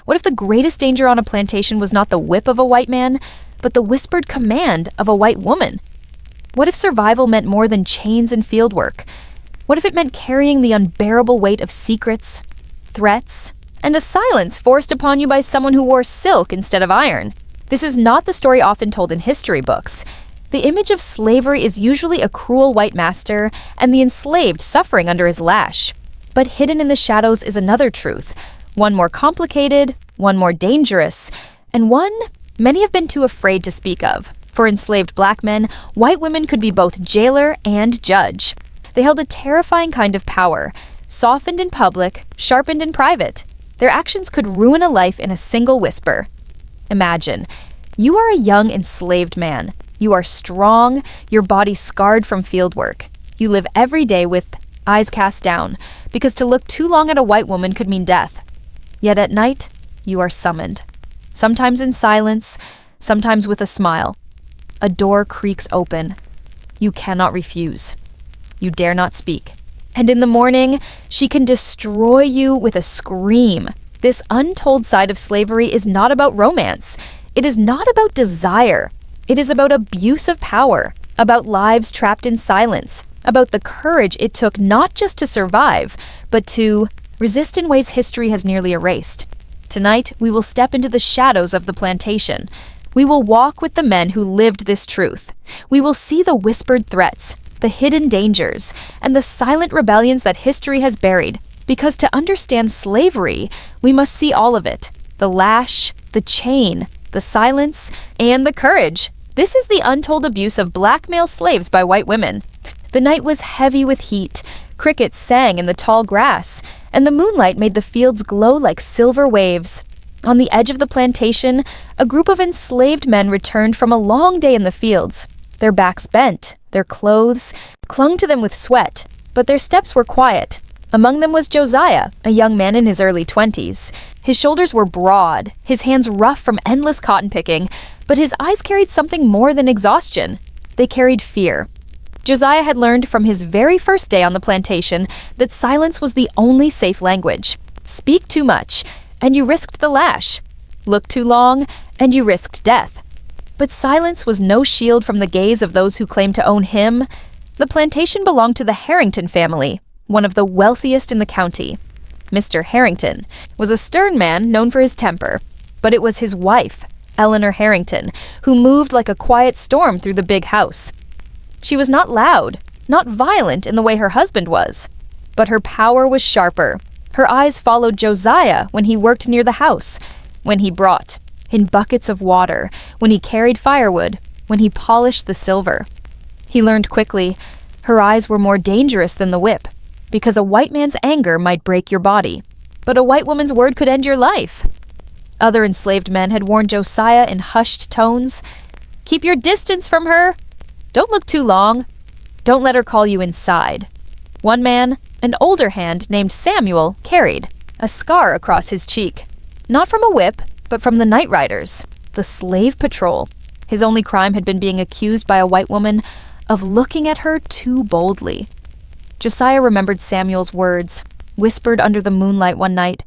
What if the greatest danger on a plantation was not the whip of a white man, but the whispered command of a white woman? What if survival meant more than chains and fieldwork? What if it meant carrying the unbearable weight of secrets, threats, and a silence forced upon you by someone who wore silk instead of iron? This is not the story often told in history books. The image of slavery is usually a cruel white master and the enslaved suffering under his lash. But hidden in the shadows is another truth, one more complicated, one more dangerous, and one many have been too afraid to speak of. For enslaved black men, white women could be both jailer and judge. They held a terrifying kind of power, softened in public, sharpened in private. Their actions could ruin a life in a single whisper. Imagine, you are a young enslaved man. You are strong, your body scarred from fieldwork. You live every day with eyes cast down, because to look too long at a white woman could mean death. Yet at night, you are summoned. Sometimes in silence, sometimes with a smile. A door creaks open. You cannot refuse. You dare not speak. And in the morning, she can destroy you with a scream. This untold side of slavery is not about romance. It is not about desire. It is about abuse of power, about lives trapped in silence, about the courage it took not just to survive, but to resist in ways history has nearly erased. Tonight, we will step into the shadows of the plantation. We will walk with the men who lived this truth. We will see the whispered threats, the hidden dangers, and the silent rebellions that history has buried. Because to understand slavery, we must see all of it. The lash, the chain, the silence, and the courage. This is the untold abuse of black male slaves by white women. The night was heavy with heat. Crickets sang in the tall grass, and the moonlight made the fields glow like silver waves. On the edge of the plantation, a group of enslaved men returned from a long day in the fields. Their backs bent, their clothes clung to them with sweat, but their steps were quiet. Among them was Josiah, a young man in his early 20s. His shoulders were broad, his hands rough from endless cotton picking, but his eyes carried something more than exhaustion. They carried fear. Josiah had learned from his very first day on the plantation that silence was the only safe language. Speak too much, and you risked the lash. Look too long, and you risked death. But silence was no shield from the gaze of those who claimed to own him. The plantation belonged to the Harrington family, one of the wealthiest in the county. Mr. Harrington was a stern man known for his temper, but it was his wife, Eleanor Harrington, who moved like a quiet storm through the big house. She was not loud, not violent in the way her husband was, but her power was sharper. Her eyes followed Josiah when he worked near the house, when he brought in buckets of water, when he carried firewood, when he polished the silver. He learned quickly her eyes were more dangerous than the whip, because a white man's anger might break your body, but a white woman's word could end your life. Other enslaved men had warned Josiah in hushed tones, "Keep your distance from her. Don't look too long. Don't let her call you inside." One man, an older hand named Samuel, carried a scar across his cheek, not from a whip, but from the night riders, the slave patrol. His only crime had been being accused by a white woman of looking at her too boldly. Josiah remembered Samuel's words, whispered under the moonlight one night.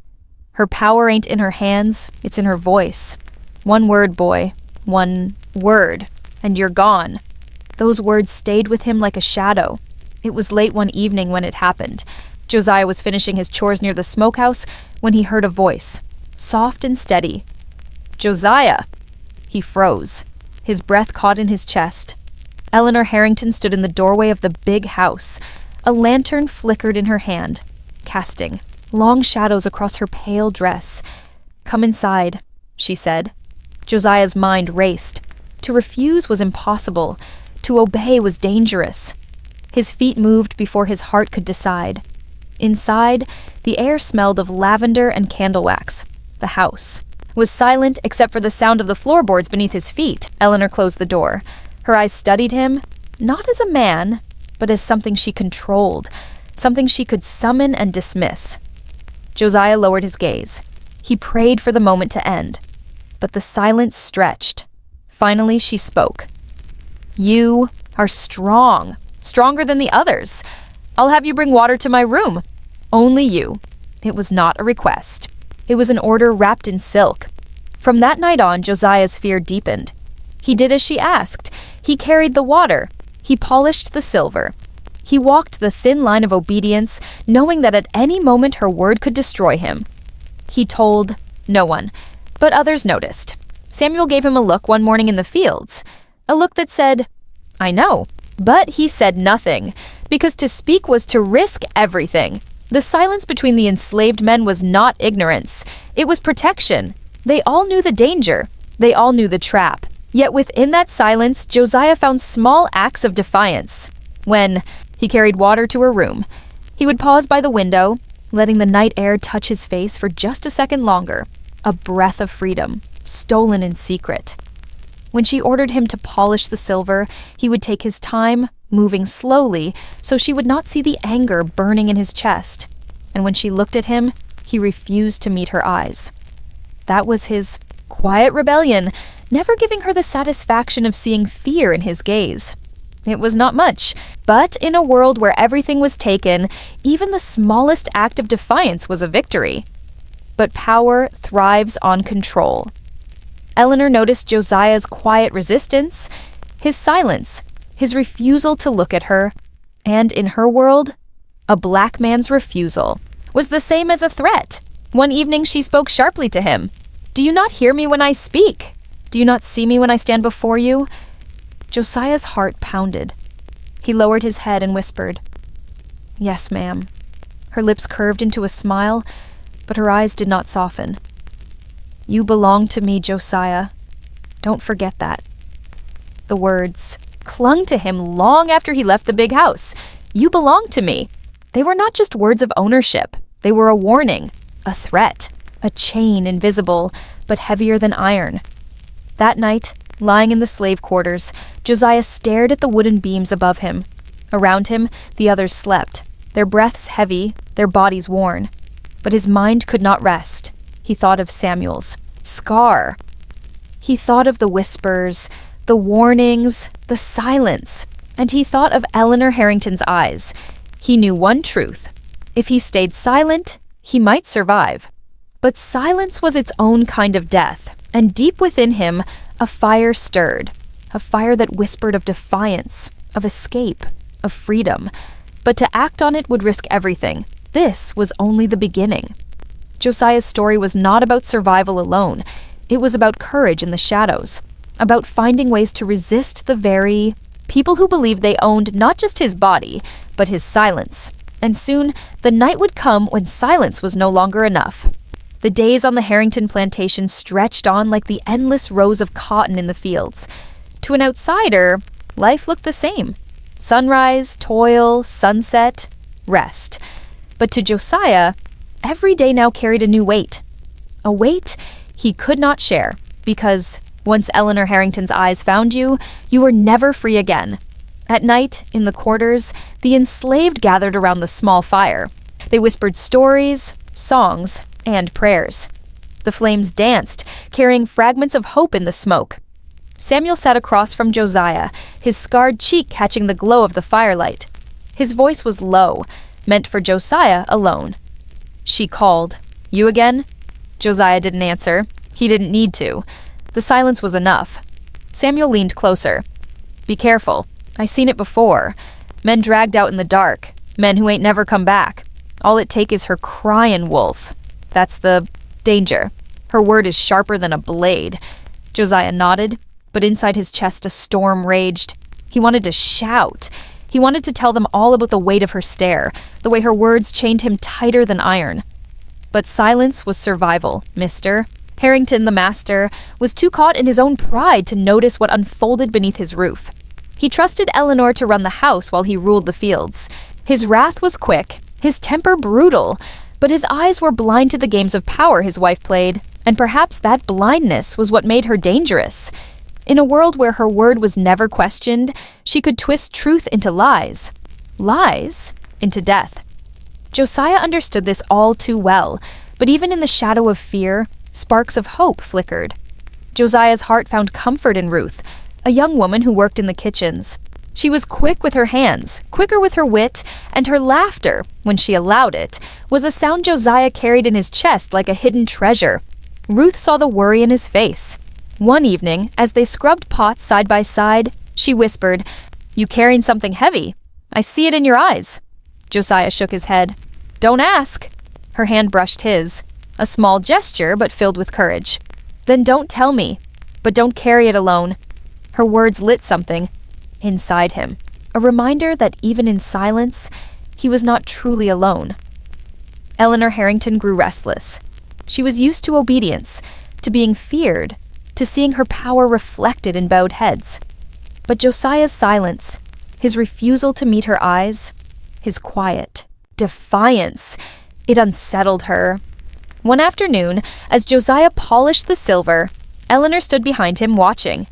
"Her power ain't in her hands, it's in her voice. One word, boy, one word, and you're gone." Those words stayed with him like a shadow. It was late one evening when it happened. Josiah was finishing his chores near the smokehouse when he heard a voice, soft and steady. "Josiah!" He froze. His breath caught in his chest. Eleanor Harrington stood in the doorway of the big house. A lantern flickered in her hand, casting long shadows across her pale dress. "Come inside," she said. Josiah's mind raced. To refuse was impossible. To obey was dangerous. His feet moved before his heart could decide. Inside, the air smelled of lavender and candle wax. The house was silent except for the sound of the floorboards beneath his feet. Eleanor closed the door. Her eyes studied him, not as a man, but as something she controlled, something she could summon and dismiss. Josiah lowered his gaze. He prayed for the moment to end, but the silence stretched. Finally, she spoke. "You are strong, stronger than the others. I'll have you bring water to my room. Only you." It was not a request. It was an order wrapped in silk. From that night on, Josiah's fear deepened. He did as she asked. He carried the water. He polished the silver. He walked the thin line of obedience, knowing that at any moment her word could destroy him. He told no one, but others noticed. Samuel gave him a look one morning in the fields, a look that said, "I know." But he said nothing, because to speak was to risk everything. The silence between the enslaved men was not ignorance. It was protection. They all knew the danger. They all knew the trap. Yet within that silence, Josiah found small acts of defiance. When he carried water to her room, he would pause by the window, letting the night air touch his face for just a second longer. A breath of freedom, stolen in secret. When she ordered him to polish the silver, he would take his time, moving slowly, so she would not see the anger burning in his chest. And when she looked at him, he refused to meet her eyes. That was his quiet rebellion, never giving her the satisfaction of seeing fear in his gaze. It was not much, but in a world where everything was taken, even the smallest act of defiance was a victory. But power thrives on control. Eleanor noticed Josiah's quiet resistance, his silence, his refusal to look at her, and in her world, a black man's refusal was the same as a threat. One evening she spoke sharply to him. "Do you not hear me when I speak? Do you not see me when I stand before you?" Josiah's heart pounded. He lowered his head and whispered, "Yes, ma'am." Her lips curved into a smile, but her eyes did not soften. "You belong to me, Josiah. Don't forget that." The words clung to him long after he left the big house. "You belong to me." They were not just words of ownership. They were a warning, a threat, a chain invisible, but heavier than iron. That night, lying in the slave quarters, Josiah stared at the wooden beams above him. Around him, the others slept, their breaths heavy, their bodies worn. But his mind could not rest. He thought of Samuel's scar. He thought of the whispers, the warnings, the silence, and he thought of Eleanor Harrington's eyes. He knew one truth. If he stayed silent, he might survive. But silence was its own kind of death, and deep within him, a fire stirred, a fire that whispered of defiance, of escape, of freedom. But to act on it would risk everything. This was only the beginning. Josiah's story was not about survival alone. It was about courage in the shadows, about finding ways to resist the very people who believed they owned not just his body, but his silence. And soon, the night would come when silence was no longer enough. The days on the Harrington plantation stretched on like the endless rows of cotton in the fields. To an outsider, life looked the same. Sunrise, toil, sunset, rest. But to Josiah, every day now carried a new weight. A weight he could not share, because once Eleanor Harrington's eyes found you, you were never free again. At night, in the quarters, the enslaved gathered around the small fire. They whispered stories, songs, and prayers. The flames danced, carrying fragments of hope in the smoke. Samuel sat across from Josiah, his scarred cheek catching the glow of the firelight. His voice was low, meant for Josiah alone. She called, "You again?" Josiah didn't answer. He didn't need to. The silence was enough. Samuel leaned closer. "Be careful. I seen it before. Men dragged out in the dark. Men who ain't never come back. All it take is her cryin' wolf. That's the danger. Her word is sharper than a blade." Josiah nodded, but inside his chest a storm raged. He wanted to shout. He wanted to tell them all about the weight of her stare, the way her words chained him tighter than iron. But silence was survival, mister. Harrington, the master, was too caught in his own pride to notice what unfolded beneath his roof. He trusted Eleanor to run the house while he ruled the fields. His wrath was quick, his temper brutal, but his eyes were blind to the games of power his wife played, and perhaps that blindness was what made her dangerous. In a world where her word was never questioned, she could twist truth into lies, lies into death. Josiah understood this all too well, but even in the shadow of fear, sparks of hope flickered. Josiah's heart found comfort in Ruth, a young woman who worked in the kitchens. She was quick with her hands, quicker with her wit, and her laughter, when she allowed it, was a sound Josiah carried in his chest like a hidden treasure. Ruth saw the worry in his face. One evening, as they scrubbed pots side by side, she whispered, "You carrying something heavy? I see it in your eyes." Josiah shook his head. "Don't ask." Her hand brushed his, a small gesture but filled with courage. "Then don't tell me, but don't carry it alone." Her words lit something inside him, a reminder that even in silence, he was not truly alone. Eleanor Harrington grew restless. She was used to obedience, to being feared, to seeing her power reflected in bowed heads. But Josiah's silence, his refusal to meet her eyes, his quiet defiance, it unsettled her. One afternoon, as Josiah polished the silver, Eleanor stood behind him watching.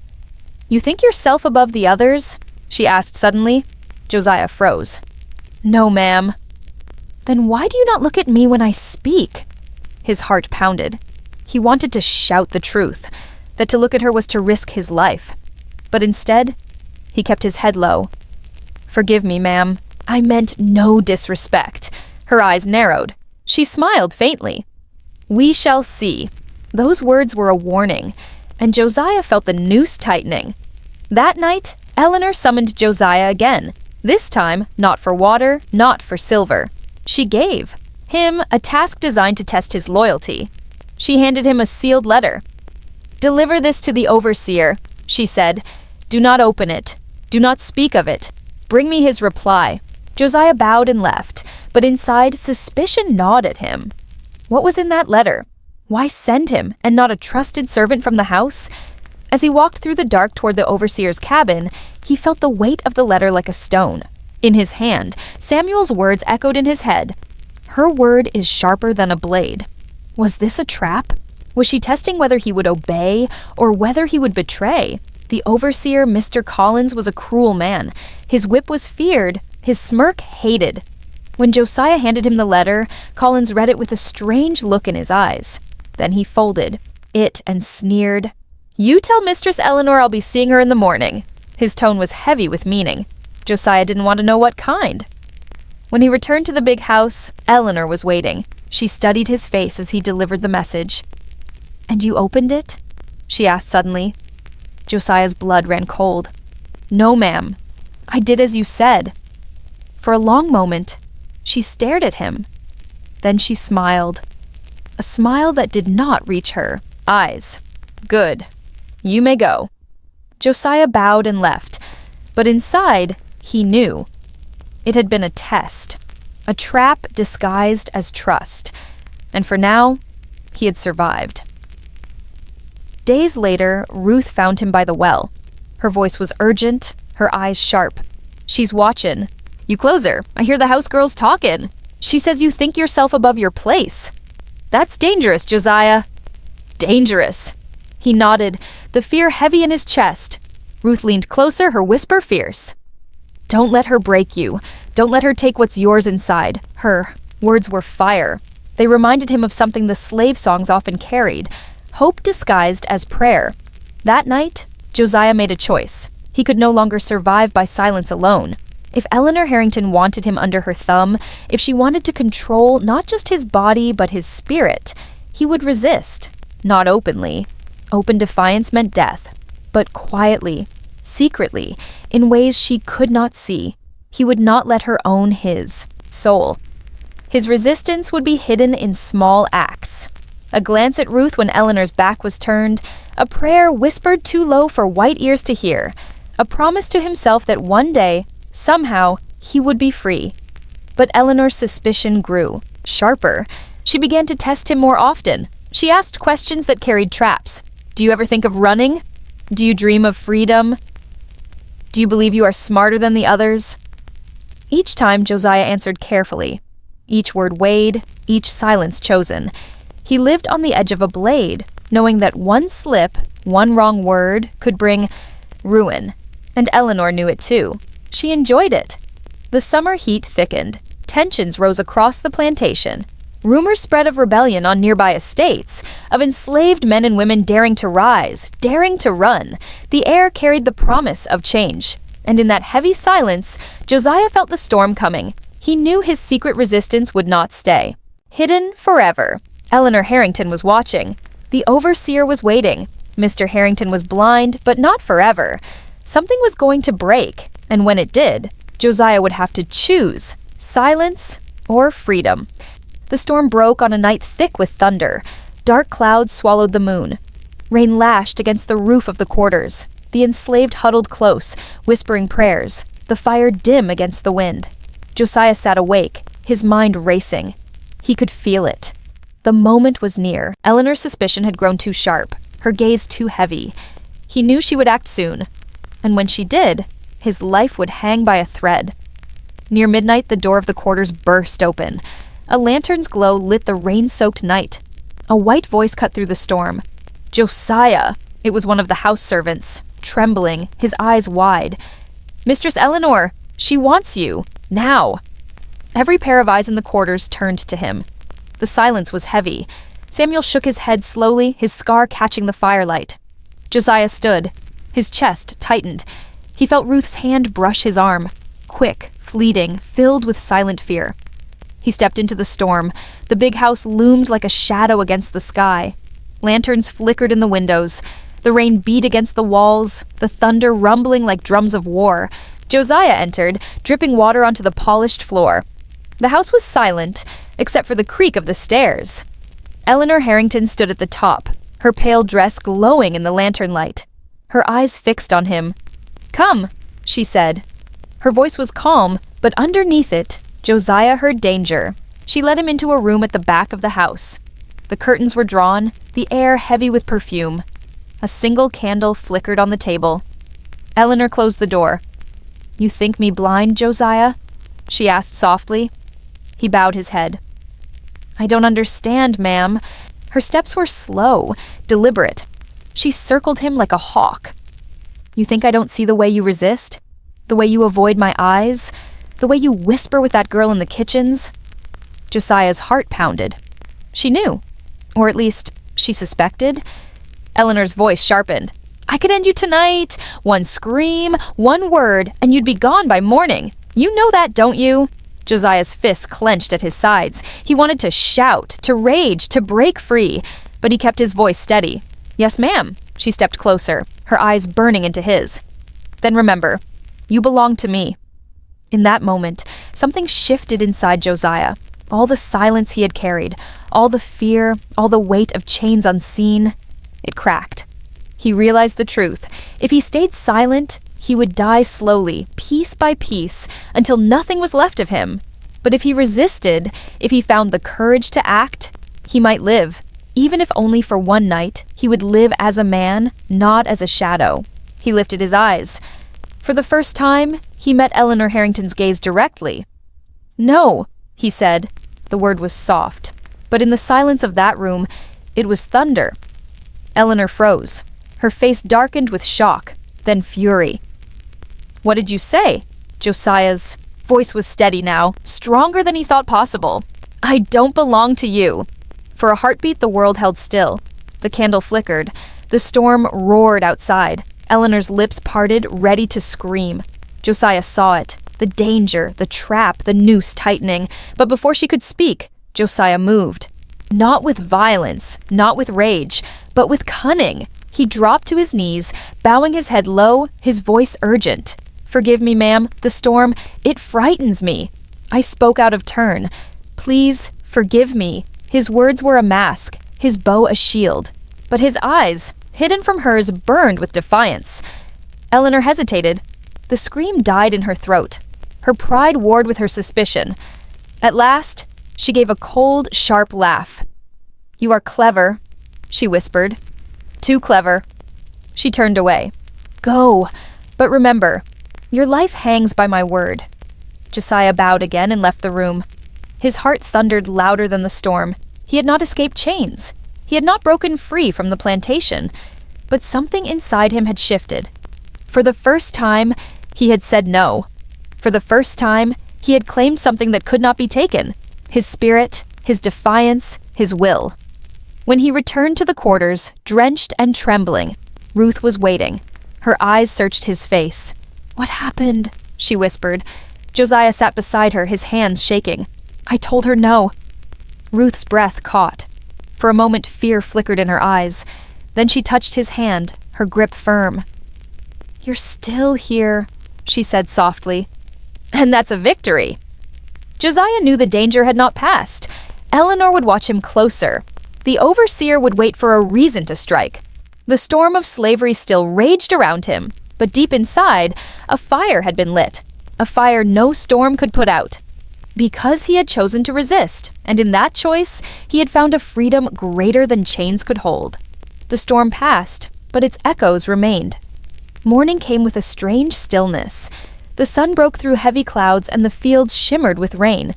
"You think yourself above the others?" she asked suddenly. Josiah froze. "No, ma'am." "Then why do you not look at me when I speak?" His heart pounded. He wanted to shout the truth, that to look at her was to risk his life. But instead, he kept his head low. "Forgive me, ma'am. I meant no disrespect." Her eyes narrowed. She smiled faintly. "We shall see." Those words were a warning, and Josiah felt the noose tightening. That night, Eleanor summoned Josiah again, this time not for water, not for silver. She gave him a task designed to test his loyalty. She handed him a sealed letter. "Deliver this to the overseer," she said. "Do not open it. Do not speak of it. Bring me his reply." Josiah bowed and left, but inside, suspicion gnawed at him. What was in that letter? Why send him, and not a trusted servant from the house? As he walked through the dark toward the overseer's cabin, he felt the weight of the letter like a stone. In his hand, Samuel's words echoed in his head. "Her word is sharper than a blade." Was this a trap? Was she testing whether he would obey, or whether he would betray? The overseer, Mr. Collins, was a cruel man. His whip was feared, his smirk hated. When Josiah handed him the letter, Collins read it with a strange look in his eyes. Then he folded it and sneered. "You tell Mistress Eleanor I'll be seeing her in the morning." His tone was heavy with meaning. Josiah didn't want to know what kind. When he returned to the big house, Eleanor was waiting. She studied his face as he delivered the message. "And you opened it?" she asked suddenly. Josiah's blood ran cold. "No, ma'am. I did as you said." For a long moment, she stared at him. Then she smiled. A smile that did not reach her eyes. "Good. You may go." Josiah bowed and left, but inside, he knew. It had been a test, a trap disguised as trust, and for now, he had survived. Days later, Ruth found him by the well. Her voice was urgent, her eyes sharp. "She's watchin'. You closer. I hear the house girls talkin'. She says you think yourself above your place." "That's dangerous, Josiah." "Dangerous." He nodded, the fear heavy in his chest. Ruth leaned closer, her whisper fierce. "Don't let her break you. Don't let her take what's yours inside." Her words were fire. They reminded him of something the slave songs often carried, hope disguised as prayer. That night, Josiah made a choice. He could no longer survive by silence alone. If Eleanor Harrington wanted him under her thumb, if she wanted to control not just his body but his spirit, he would resist. Not openly. Open defiance meant death. But quietly, secretly, in ways she could not see. He would not let her own his soul. His resistance would be hidden in small acts. A glance at Ruth when Eleanor's back was turned, a prayer whispered too low for white ears to hear, a promise to himself that one day, somehow, he would be free. But Eleanor's suspicion grew, sharper. She began to test him more often. She asked questions that carried traps. "Do you ever think of running? Do you dream of freedom? Do you believe you are smarter than the others?" Each time Josiah answered carefully. Each word weighed, each silence chosen. He lived on the edge of a blade, knowing that one slip, one wrong word, could bring ruin. And Eleanor knew it too. She enjoyed it. The summer heat thickened. Tensions rose across the plantation. Rumors spread of rebellion on nearby estates, of enslaved men and women daring to rise, daring to run. The air carried the promise of change. And in that heavy silence, Josiah felt the storm coming. He knew his secret resistance would not stay. Hidden forever. Eleanor Harrington was watching. The overseer was waiting. Mr. Harrington was blind, but not forever. Something was going to break, and when it did, Josiah would have to choose silence or freedom. The storm broke on a night thick with thunder. Dark clouds swallowed the moon. Rain lashed against the roof of the quarters. The enslaved huddled close, whispering prayers, the fire dim against the wind. Josiah sat awake, his mind racing. He could feel it. The moment was near. Eleanor's suspicion had grown too sharp, her gaze too heavy. He knew she would act soon, and when she did, his life would hang by a thread. Near midnight, the door of the quarters burst open. A lantern's glow lit the rain-soaked night. A white voice cut through the storm. Josiah! It was one of the house servants, trembling, his eyes wide. Mistress Eleanor! She wants you! Now! Every pair of eyes in the quarters turned to him. The silence was heavy. Samuel shook his head slowly, his scar catching the firelight. Josiah stood. His chest tightened. He felt Ruth's hand brush his arm. Quick, fleeting, filled with silent fear. He stepped into the storm. The big house loomed like a shadow against the sky. Lanterns flickered in the windows. The rain beat against the walls, the thunder rumbling like drums of war. Josiah entered, dripping water onto the polished floor. The house was silent, except for the creak of the stairs. Eleanor Harrington stood at the top, her pale dress glowing in the lantern light. Her eyes fixed on him. "Come," she said. Her voice was calm, but underneath it, Josiah heard danger. She led him into a room at the back of the house. The curtains were drawn, the air heavy with perfume. A single candle flickered on the table. Eleanor closed the door. "You think me blind, Josiah?" she asked softly. He bowed his head. "I don't understand, ma'am." Her steps were slow, deliberate. She circled him like a hawk. "You think I don't see the way you resist? The way you avoid my eyes? The way you whisper with that girl in the kitchens?" Josiah's heart pounded. She knew. Or at least, she suspected. Eleanor's voice sharpened. "I could end you tonight. One scream, one word, and you'd be gone by morning. You know that, don't you?" Josiah's fists clenched at his sides. He wanted to shout, to rage, to break free, but he kept his voice steady. "Yes, ma'am." She stepped closer, her eyes burning into his. "Then remember, you belong to me." In that moment, something shifted inside Josiah. All the silence he had carried, all the fear, all the weight of chains unseen. It cracked. He realized the truth. If he stayed silent, he would die slowly, piece by piece, until nothing was left of him. But if he resisted, if he found the courage to act, he might live. Even if only for one night, he would live as a man, not as a shadow. He lifted his eyes. For the first time, he met Eleanor Harrington's gaze directly. "No," he said. The word was soft, but in the silence of that room, it was thunder. Eleanor froze. Her face darkened with shock, then fury. "What did you say?" Josiah's voice was steady now, stronger than he thought possible. "I don't belong to you." For a heartbeat, the world held still. The candle flickered. The storm roared outside. Eleanor's lips parted, ready to scream. Josiah saw it. The danger, the trap, the noose tightening. But before she could speak, Josiah moved. Not with violence, not with rage, but with cunning. He dropped to his knees, bowing his head low, his voice urgent. "Forgive me, ma'am. The storm, it frightens me. I spoke out of turn. Please, forgive me." His words were a mask, his bow a shield. But his eyes, hidden from hers, burned with defiance. Eleanor hesitated. The scream died in her throat. Her pride warred with her suspicion. At last, she gave a cold, sharp laugh. "You are clever," she whispered. "Too clever." She turned away. "Go, but remember, your life hangs by my word." Josiah bowed again and left the room. His heart thundered louder than the storm. He had not escaped chains. He had not broken free from the plantation. But something inside him had shifted. For the first time, he had said no. For the first time, he had claimed something that could not be taken. His spirit, his defiance, his will. When he returned to the quarters, drenched and trembling, Ruth was waiting. Her eyes searched his face. "What happened?" she whispered. Josiah sat beside her, his hands shaking. "I told her no." Ruth's breath caught. For a moment, fear flickered in her eyes. Then she touched his hand, her grip firm. "You're still here," she said softly. "And that's a victory." Josiah knew the danger had not passed. Eleanor would watch him closer. The overseer would wait for a reason to strike. The storm of slavery still raged around him, but deep inside, a fire had been lit. A fire no storm could put out. Because he had chosen to resist, and in that choice, he had found a freedom greater than chains could hold. The storm passed, but its echoes remained. Morning came with a strange stillness. The sun broke through heavy clouds and the fields shimmered with rain.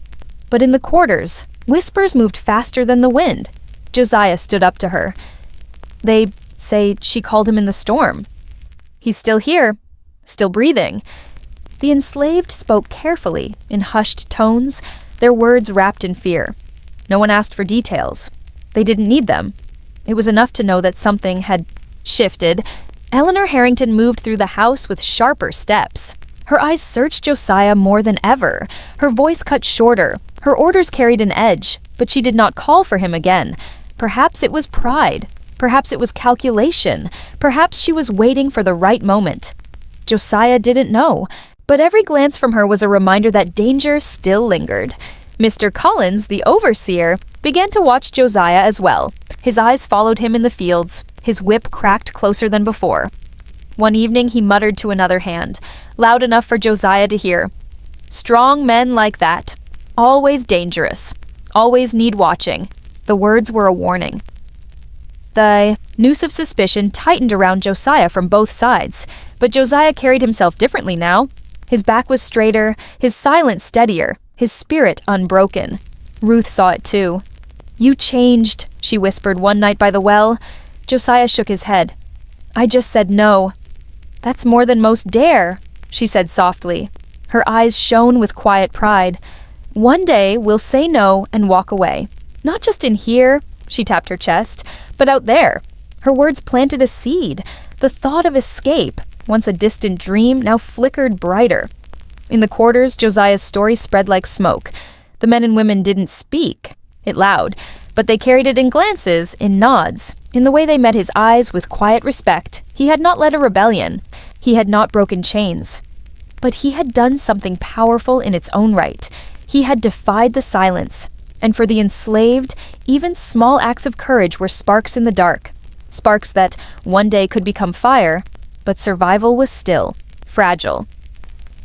But in the quarters, whispers moved faster than the wind. Josiah stood up to her. "They say she called him in the storm." "He's still here, still breathing." The enslaved spoke carefully, in hushed tones, their words wrapped in fear. No one asked for details. They didn't need them. It was enough to know that something had shifted. Eleanor Harrington moved through the house with sharper steps. Her eyes searched Josiah more than ever. Her voice cut shorter. Her orders carried an edge, but she did not call for him again. Perhaps it was pride. Perhaps it was calculation. Perhaps she was waiting for the right moment. Josiah didn't know, but every glance from her was a reminder that danger still lingered. Mr. Collins, the overseer, began to watch Josiah as well. His eyes followed him in the fields, his whip cracked closer than before. One evening he muttered to another hand, loud enough for Josiah to hear, "Strong men like that. Always dangerous. Always need watching." The words were a warning. The noose of suspicion tightened around Josiah from both sides, but Josiah carried himself differently now. His back was straighter, his silence steadier, his spirit unbroken. Ruth saw it too. "You changed," she whispered one night by the well. Josiah shook his head. "I just said no." "That's more than most dare," she said softly. Her eyes shone with quiet pride. "One day we'll say no and walk away. Not just in here," she tapped her chest, "but out there." Her words planted a seed. The thought of escape, once a distant dream, now flickered brighter. In the quarters, Josiah's story spread like smoke. The men and women didn't speak it loud, but they carried it in glances, in nods, in the way they met his eyes with quiet respect. He had not led a rebellion. He had not broken chains. But he had done something powerful in its own right. He had defied the silence. And for the enslaved, even small acts of courage were sparks in the dark. Sparks that one day could become fire, but survival was still fragile.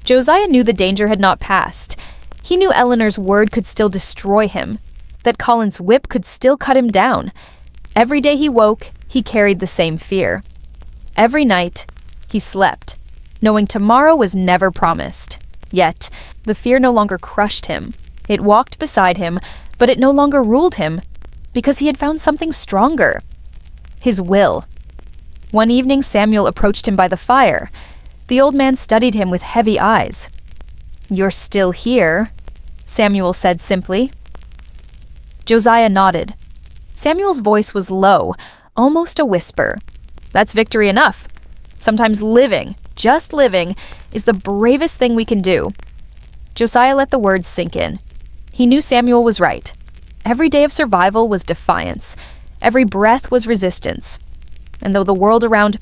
Josiah knew the danger had not passed. He knew Eleanor's word could still destroy him, that Colin's whip could still cut him down. Every day he woke, he carried the same fear. Every night, he slept, knowing tomorrow was never promised. Yet, the fear no longer crushed him. It walked beside him, but it no longer ruled him, because he had found something stronger. His will. One evening, Samuel approached him by the fire. The old man studied him with heavy eyes. "You're still here," Samuel said simply. Josiah nodded. Samuel's voice was low, almost a whisper. "That's victory enough. Sometimes living, just living, is the bravest thing we can do." Josiah let the words sink in. He knew Samuel was right. Every day of survival was defiance. Every breath was resistance. And though the world around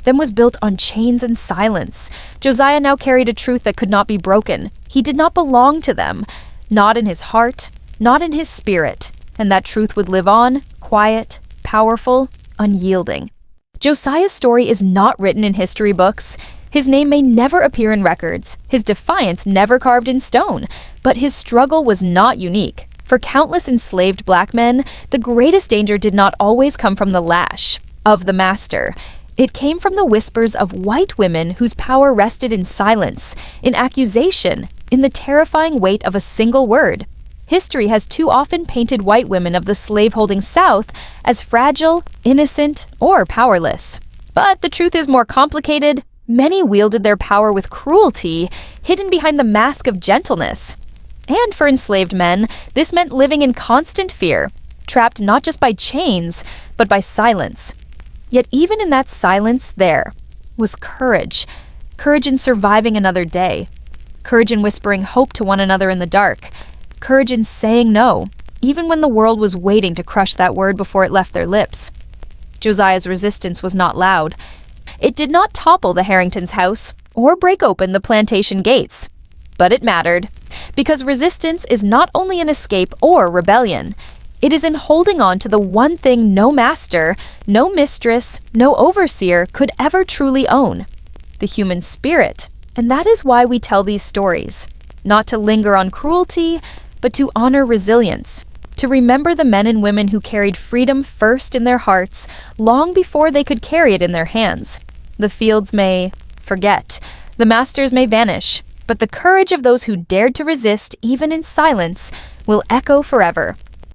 them was built on chains and silence, Josiah now carried a truth that could not be broken. He did not belong to them, not in his heart, not in his spirit, and that truth would live on, quiet, powerful, unyielding. Josiah's story is not written in history books. His name may never appear in records, his defiance never carved in stone, but his struggle was not unique. For countless enslaved black men, the greatest danger did not always come from the lash of the master. It came from the whispers of white women whose power rested in silence, in accusation, in the terrifying weight of a single word. History has too often painted white women of the slave-holding South as fragile, innocent, or powerless. But the truth is more complicated. Many wielded their power with cruelty, hidden behind the mask of gentleness. And for enslaved men, this meant living in constant fear, trapped not just by chains, but by silence. Yet even in that silence there was courage. courage in surviving another day, courage in whispering hope to one another in the dark, courage in saying no, even when the world was waiting to crush that word before it left their lips. Josiah's resistance was not loud. It did not topple the Harringtons' house or break open the plantation gates. But it mattered, because resistance is not only an escape or rebellion. It is in holding on to the one thing no master, no mistress, no overseer could ever truly own: the human spirit. And that is why we tell these stories, not to linger on cruelty, but to honor resilience, to remember the men and women who carried freedom first in their hearts long before they could carry it in their hands. The fields may forget, the masters may vanish, but the courage of those who dared to resist, even in silence, will echo forever.